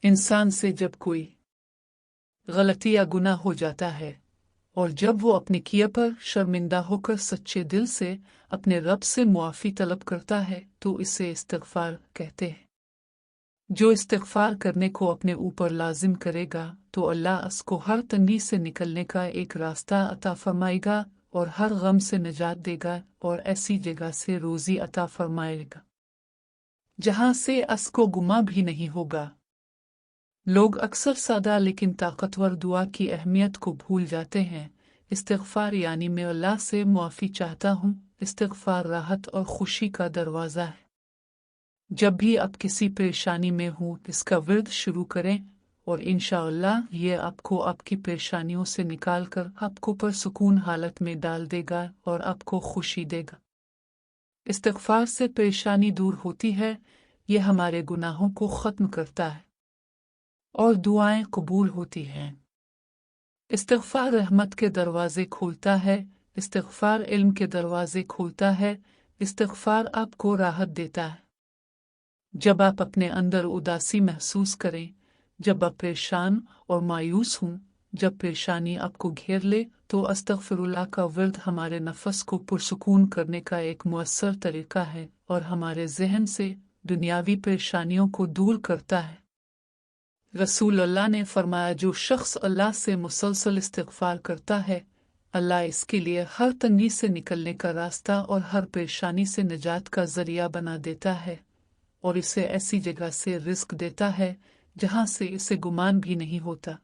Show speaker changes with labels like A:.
A: इंसान से जब कोई गलती या गुनाह हो जाता है और जब वो अपने किए पर शर्मिंदा होकर सच्चे दिल से अपने रब से मुआफ़ी तलब करता है तो इसे इस्तिग़फ़ार कहते हैं। जो इस्तिग़फ़ार करने को अपने ऊपर लाजिम करेगा तो अल्लाह उसको हर तंगी से निकलने का एक रास्ता अता फरमाएगा और हर गम से निजात देगा और ऐसी जगह से रोज़ी अता फरमाएगा जहाँ से उसको गुमा भी नहीं होगा। लोग अक्सर सादा लेकिन ताकतवर दुआ की अहमियत को भूल जाते हैं। इस्तिग़फ़ार यानी मैं अल्लाह से मुआफ़ी चाहता हूँ। इस्तिग़फ़ार राहत और खुशी का दरवाज़ा है। जब भी आप किसी परेशानी में हो इसका विर्द शुरू करें और इंशाअल्लाह ये आपको आपकी परेशानियों से निकाल कर आपको परसुकून हालत में डाल देगा और आपको खुशी देगा। इस्तिग़फ़ार से परेशानी दूर होती है, ये हमारे गुनाहों को ख़त्म करता है और दुआएं कबूल होती हैं। इस्तिग़फ़ार रहमत के दरवाज़े खोलता है। इस्तिग़फ़ार इल्म के दरवाज़े खोलता है। इस्तिग़फ़ार आपको राहत देता है। जब आप अपने अंदर उदासी महसूस करें, जब आप परेशान और मायूस हों, जब परेशानी आपको घेर ले तो अस्तग़फ़िरुल्लाह का विर्द हमारे नफ़स को पुरसुकून करने का एक मुअस्सर तरीक़ा है और हमारे ज़हन से दुनियावी परेशानियों को दूर करता है। रसूल अल्लाह ने फरमाया जो शख्स अल्लाह से मुसलसल इस्तिग़फ़ार करता है अल्लाह इसके लिए हर तंगी से निकलने का रास्ता और हर परेशानी से निजात का ज़रिया बना देता है और इसे ऐसी जगह से रिज़्क़ देता है जहाँ से इसे गुमान भी नहीं होता।